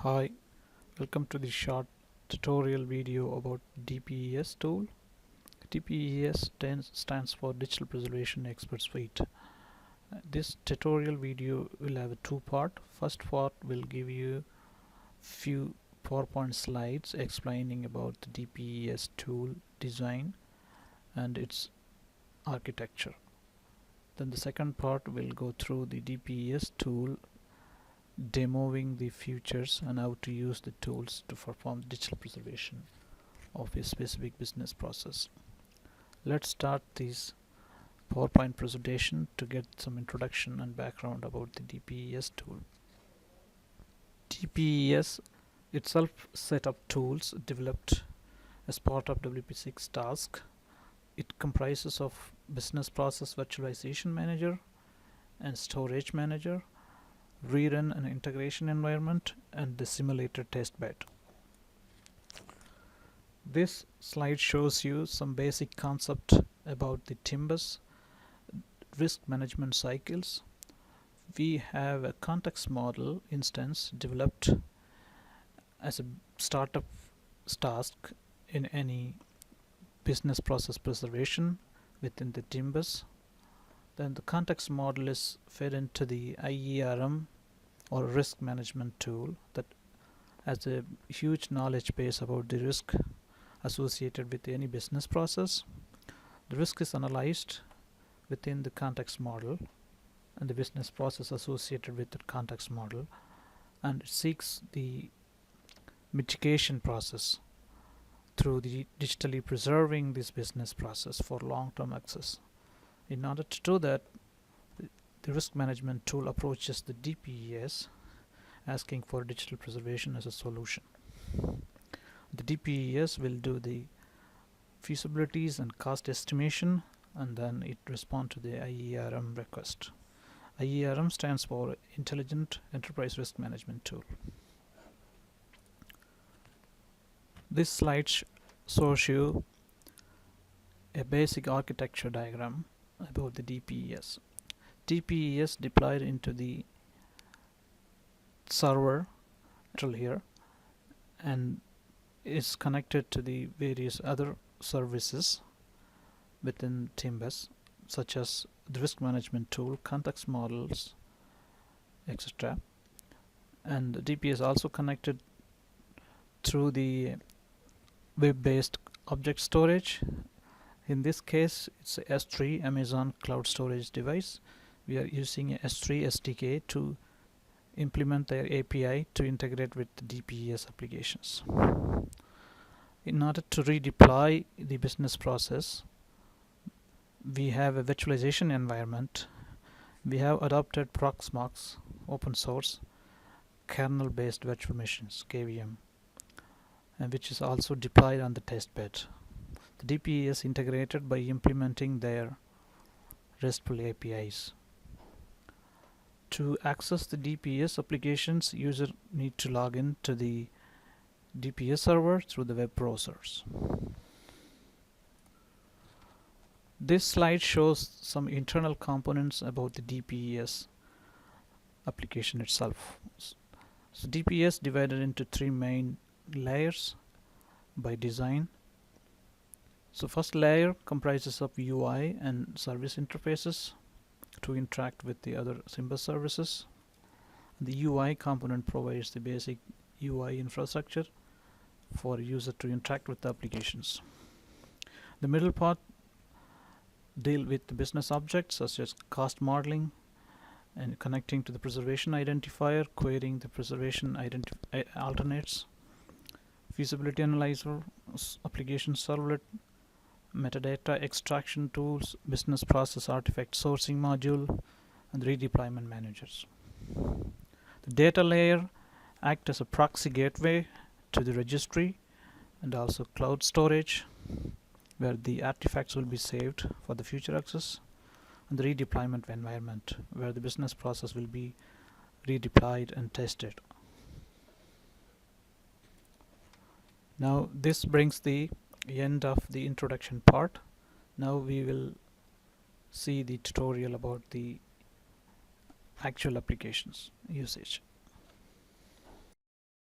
Hi, welcome to the short tutorial video about DPES tool. DPES stands for Digital Preservation Expert Suite. This tutorial video will have a two-part. First part will give you few PowerPoint slides explaining about the DPES tool design and its architecture. Then the second part will go through the DPES tool, demoing the features and how to use the tools to perform digital preservation of a specific business process. Let's start this PowerPoint presentation to get some introduction and background about the DPES tool. DPES itself set of tools developed as part of WP6 task. It comprises of business process virtualization manager and storage manager, rerun and integration environment, and the simulator testbed. This slide shows you some basic concept about the DPES risk management cycles. We have a context model instance developed as a startup task in any business process preservation within the DPES. Then the context model is fed into the IERM or risk management tool that has a huge knowledge base about the risk associated with any business process. The risk is analyzed within the context model and the business process associated with the context model, and it seeks the mitigation process through the digitally preserving this business process for long-term access. In order to do that, the risk management tool approaches the DPES asking for digital preservation as a solution. The DPES will do the feasibilities and cost estimation, and then it responds to the IERM request. IERM stands for Intelligent Enterprise Risk Management Tool. This slide shows you a basic architecture diagram about the DPES. DPES deployed into the server here and is connected to the various other services within DPES, such as the risk management tool, context models, etc. And the DPES also connected through the web-based object storage. In this case, it's a S3 Amazon Cloud Storage device. We are using a S3 SDK to implement their API to integrate with the DPES applications. In order to redeploy the business process, we have a virtualization environment. We have adopted Proxmox open source kernel-based virtual machines, KVM, and which is also deployed on the testbed. The DPES integrated by implementing their RESTful APIs. To access the DPES applications, user need to log in to the DPES server through the web browsers. This slide shows some internal components about the DPES application itself. So DPES divided into three main layers by design. So first layer comprises of UI and service interfaces to interact with the other Symbus services. The UI component provides the basic UI infrastructure for user to interact with the applications. The middle part deal with the business objects such as cost modeling and connecting to the preservation identifier, querying the preservation alternates, feasibility analyzer, application servlet, metadata extraction tools, business process artifact sourcing module, and redeployment managers. The data layer acts as a proxy gateway to the registry and also cloud storage, where the artifacts will be saved for the future access, and the redeployment environment, where the business process will be redeployed and tested. Now this brings the end of the introduction part. Now we will see the tutorial about the actual applications usage.